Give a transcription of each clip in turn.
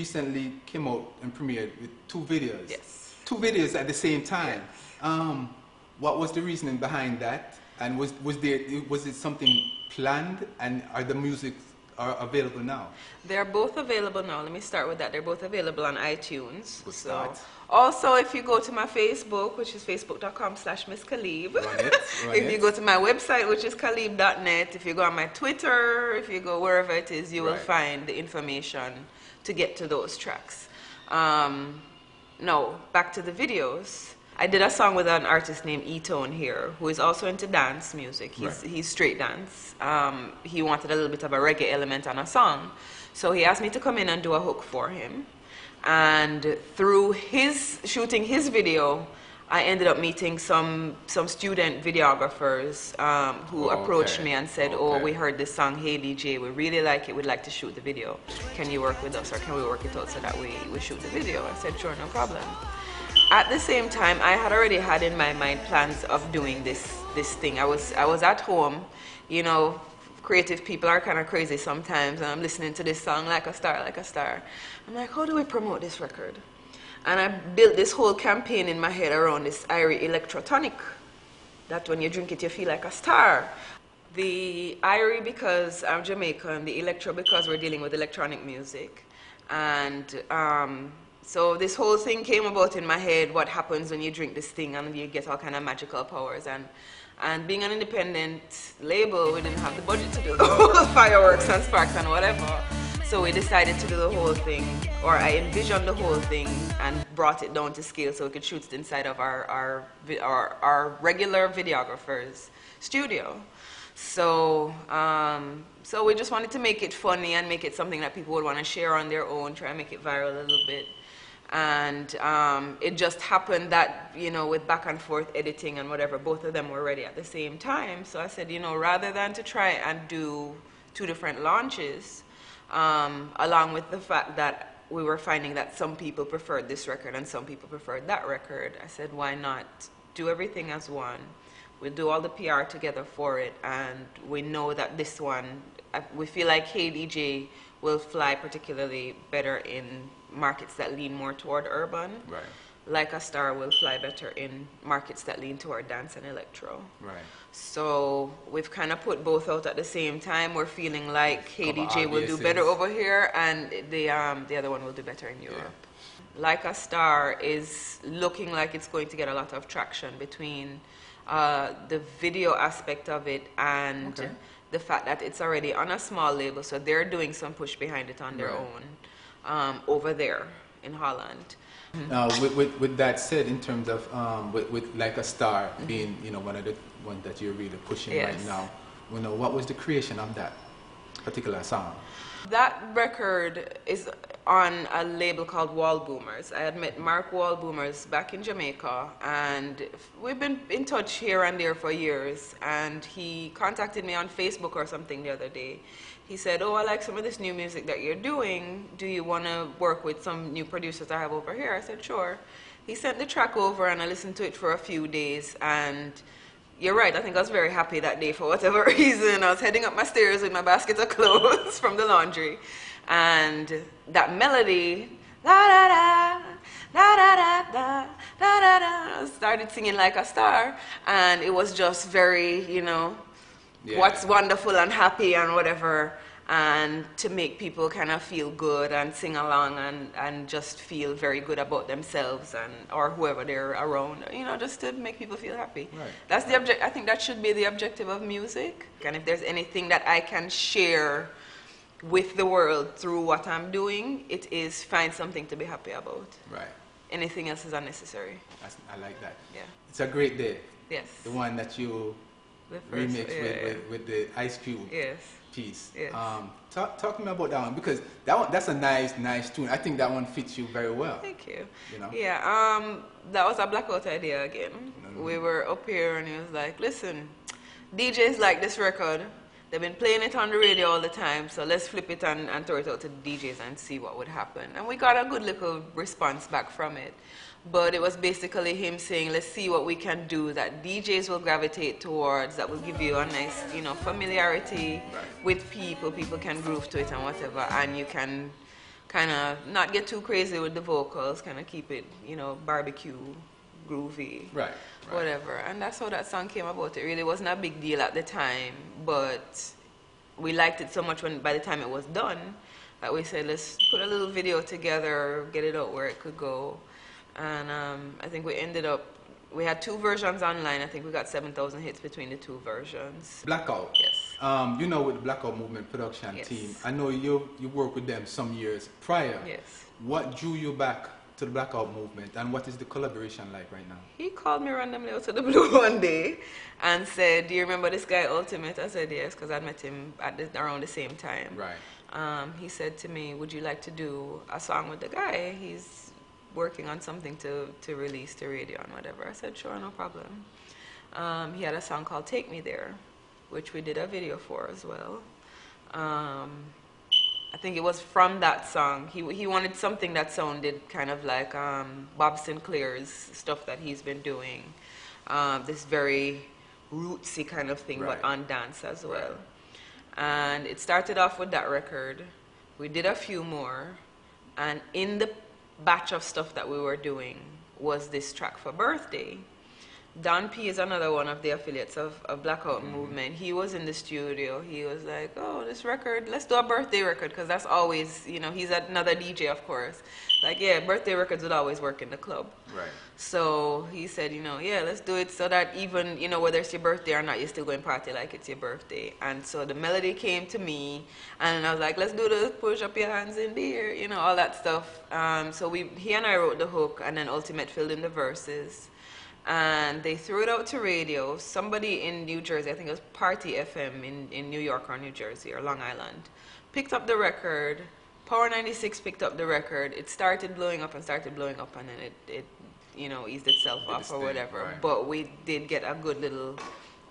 recently came out and premiered with 2 videos. Yes. 2 videos at the same time. Yes. What was the reasoning behind that? And was it something planned? And are the music available now? They're both available now. Let me start with that. They're both available on iTunes. Good start. Also, if you go to my Facebook, which is facebook.com/MissCalibe. Run If you go to my website, which is CALIBE.net. If you go on my Twitter, if you go wherever it is, you will find the information to get to those tracks. Now, back to the videos. I did a song with an artist named E-Tone here, who is also into dance music. He's straight dance. He wanted a little bit of a reggae element on a song. So he asked me to come in and do a hook for him. And through shooting his video, I ended up meeting some student videographers who approached me and said, oh, we heard this song, Hey DJ, we really like it, we'd like to shoot the video. Can you work with us, or can we work it out so that we shoot the video? I said, sure, no problem. At the same time, I had already had in my mind plans of doing this thing. I was at home, you know, creative people are kind of crazy sometimes, and I'm listening to this song, Like a Star, Like a Star. I'm like, how do we promote this record? And I built this whole campaign in my head around this Irie Electrotonic, that when you drink it, you feel like a star. The Irie because I'm Jamaican, the Electro because we're dealing with electronic music. And so this whole thing came about in my head, what happens when you drink this thing and you get all kind of magical powers. And being an independent label, we didn't have the budget to do the whole fireworks and sparks and whatever. So we decided to do the whole thing, or I envisioned the whole thing and brought it down to scale so we could shoot it inside of our regular videographer's studio. So, so we just wanted to make it funny and make it something that people would want to share on their own, try and make it viral a little bit. And it just happened that, you know, with back and forth editing and whatever, both of them were ready at the same time. So I said, you know, rather than to try and do 2 different launches, along with the fact that we were finding that some people preferred this record and some people preferred that record, I said, why not do everything as one? We'll do all the PR together for it, and we know that this one, we feel like Hey DJ will fly particularly better in markets that lean more toward urban. Right. Like a Star will fly better in markets that lean toward dance and electro. Right. So we've kind of put both out at the same time. We're feeling like Hey DJ will do better over here, and the other one will do better in Europe. Yeah. Like a Star is looking like it's going to get a lot of traction between the video aspect of it and the fact that it's already on a small label, so they're doing some push behind it on their own over there in Holland. Now, with that said, in terms of with Like a Star being, you know, one of the ones that you're really pushing right now, you know, what was the creation of that particular song? That record is on a label called Wall Boomers. I had met Mark Wall Boomers back in Jamaica, and we've been in touch here and there for years, and he contacted me on Facebook or something the other day. He said, oh, I like some of this new music that you're doing. Do you want to work with some new producers I have over here? I said, sure. He sent the track over, and I listened to it for a few days, and you're right, I think I was very happy that day for whatever reason. I was heading up my stairs with my basket of clothes from the laundry, and that melody, la da da, da da da da, da da da, I started singing Like a Star, and it was just very, you know, what's wonderful and happy and whatever, and to make people kind of feel good and sing along and just feel very good about themselves and or whoever they're around, you know, just to make people feel happy. Right. That's the object. I think that should be the objective of music. And if there's anything that I can share with the world through what I'm doing, it is find something to be happy about. Right. Anything else is unnecessary. I like that. Yeah. It's a great day. Yes. The one that you remix with the Ice Cube. Yes. Piece. Yes. Talk to me about that one, because that's a nice tune. I think that one fits you very well. Thank you. You know? Yeah, that was a Blackout idea again. We were up here and he was like, listen, DJs like this record. They've been playing it on the radio all the time, so let's flip it and throw it out to the DJs and see what would happen. And we got a good little response back from it. But it was basically him saying, let's see what we can do that DJs will gravitate towards, that will give you a nice, you know, familiarity with people. People can groove to it and whatever, and you can kind of not get too crazy with the vocals, kind of keep it, you know, barbecue, groovy, right, whatever. And that's how that song came about. It really wasn't a big deal at the time, but we liked it so much by the time it was done that we said, let's put a little video together, get it out where it could go. And I think we had 2 versions online. I think we got 7,000 hits between the 2 versions. Blackout. Yes. You know, with the Blackout Movement production team, I know you worked with them some years prior. Yes. What drew you back to the Blackout Movement, and what is the collaboration like right now? He called me randomly out of the blue one day and said, do you remember this guy Ultimate? I said yes, because I'd met him around the same time. Right. He said to me, would you like to do a song with the guy? He's working on something to release to radio and whatever. I said, sure, no problem. He had a song called Take Me There, which we did a video for as well. I think it was from that song. He wanted something that sounded kind of like Bob Sinclair's stuff that he's been doing. This very rootsy kind of thing, but on dance as well. Right. And it started off with that record. We did a few more. And in the batch of stuff that we were doing was this track for Birthday. Don P is another one of the affiliates of Blackout Movement. He was in the studio. He was like, oh, this record, let's do a birthday record, because that's always, you know, he's another DJ, of course. Like, yeah, birthday records would always work in the club. Right. So he said, you know, yeah, let's do it so that even, you know, whether it's your birthday or not, you're still going to party like it's your birthday. And so the melody came to me, and I was like, let's do the push up your hands in the air, you know, all that stuff. So he and I wrote the hook, and then Ultimate filled in the verses. And they threw it out to radio. Somebody in New Jersey, I think it was Party FM in New York or New Jersey or Long Island, picked up the record. Power 96 picked up the record. It started blowing up, and then it you know, eased itself off or whatever. Right. But we did get a good little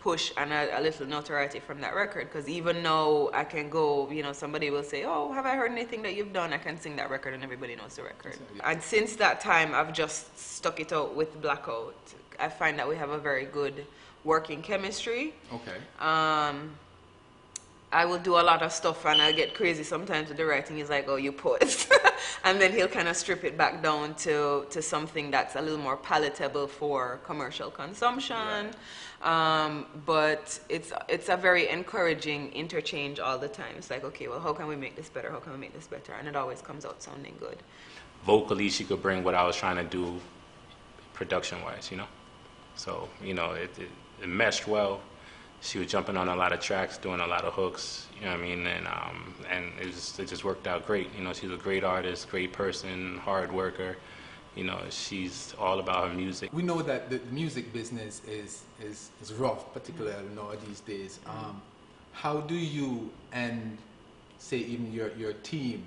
push and a little notoriety from that record, because even though I can go, you know, somebody will say, oh, have I heard anything that you've done? I can sing that record, and everybody knows the record. And since that time, I've just stuck it out with Blackout. I find that we have a very good working chemistry. Okay. I will do a lot of stuff, and I'll get crazy sometimes with the writing. He's like, oh, you poet. And then he'll kind of strip it back down to something that's a little more palatable for commercial consumption. Right. But it's a very encouraging interchange all the time. It's like, okay, well, how can we make this better? How can we make this better? And it always comes out sounding good. Vocally, she could bring what I was trying to do production-wise, you know? So, you know, it meshed well. She was jumping on a lot of tracks, doing a lot of hooks, you know what I mean? And it just worked out great. You know, she's a great artist, great person, hard worker. You know, she's all about her music. We know that the music business is rough, particularly these days. How do you and, say, even your team,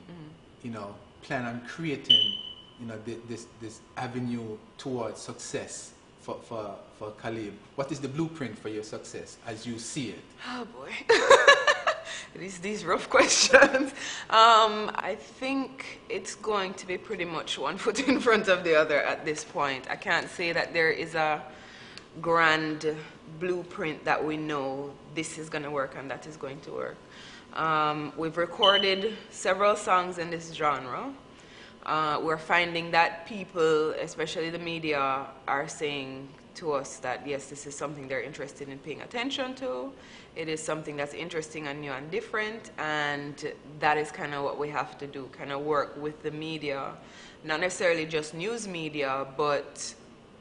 you know, plan on creating, you know, this avenue towards success for CALIBE? What is the blueprint for your success as you see it? Oh boy. These rough questions. I think it's going to be pretty much one foot in front of the other at this point. I can't say that there is a grand blueprint that we know this is going to work and that is going to work. We've recorded several songs in this genre. We're finding that people, especially the media, are saying to us that yes, this is something they're interested in paying attention to. It is something that's interesting and new and different, and that is kind of what we have to do, kind of work with the media, not necessarily just news media, but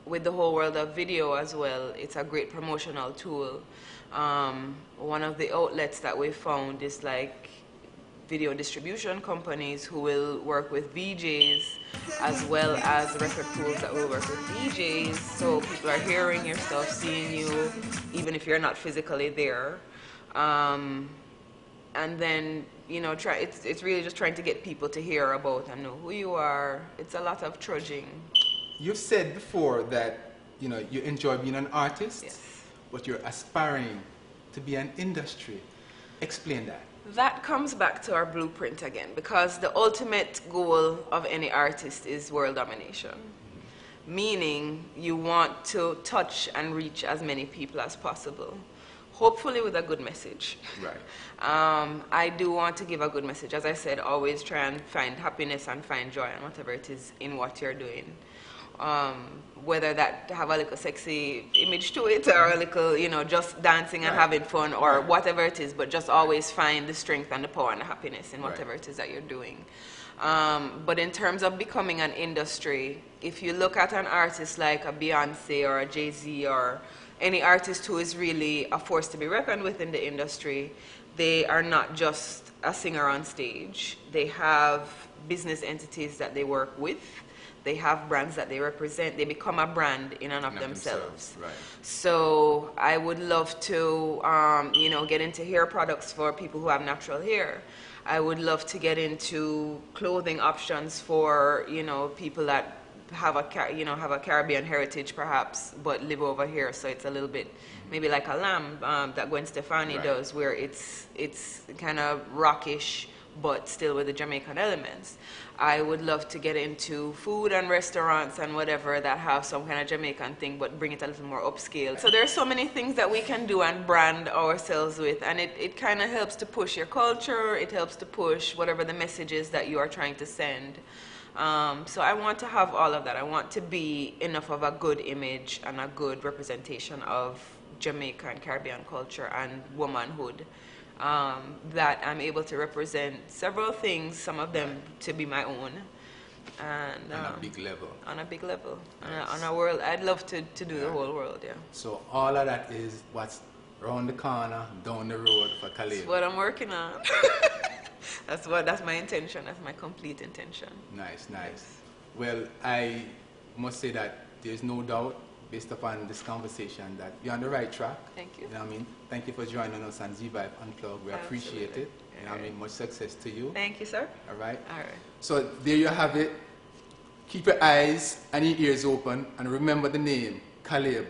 with the whole world of video as well. It's a great promotional tool. One of the outlets that we found is like video distribution companies who will work with VJs as well as record pools that will work with DJs. So people are hearing your stuff, seeing you, even if you're not physically there. And then, you know, it's really just trying to get people to hear about and know who you are. It's a lot of trudging. You've said before that, you know, you enjoy being an artist, Yes. but you're aspiring to be an industry. Explain that. That comes back to our blueprint again, because the ultimate goal of any artist is world domination. Meaning you want to touch and reach as many people as possible. hopefully with a good message. Right. I do want to give a good message. As I said, always try and find happiness and find joy and whatever it is in what you're doing. Whether that have a little sexy image to it or a little, you know, just dancing and having fun or whatever it is, but just always find the strength and the power and the happiness in whatever it is that you're doing. But in terms of becoming an industry, if you look at an artist like a Beyonce or a Jay-Z or any artist who is really a force to be reckoned with in the industry, they are not just a singer on stage. They have business entities that they work with. They have brands that they represent. They become a brand in and of themselves. Right. So I would love to, you know, get into hair products for people who have natural hair. I would love to get into clothing options for, you know, people that have a Caribbean heritage perhaps, but live over here. So it's a little bit maybe like a lamb that Gwen Stefani does, where it's kind of rockish, but still with the Jamaican elements. I would love to get into food and restaurants and whatever that have some kind of Jamaican thing, but bring it a little more upscale. So there are so many things that we can do and brand ourselves with, and it kind of helps to push your culture. It helps to push whatever the message is that you are trying to send. So I want to have all of that. I want to be enough of a good image and a good representation of Jamaican Caribbean culture and womanhood. That I'm able to represent several things, some of them to be my own. And, on a big level. On a big level. Nice. On a world, I'd love to do the whole world, yeah. So all of that is what's around the corner, down the road for Calibe. That's what I'm working on. That's my intention, that's my complete intention. Nice, nice. Well, I must say that there's no doubt, based upon this conversation, that you're on the right track. Thank you. You know what I mean? Thank you for joining us on zvibz-Unplugged. We appreciate it. You know what I mean? Much success to you. Thank you, sir. All right? All right. So there you have it. Keep your eyes and your ears open and remember the name, Calibe.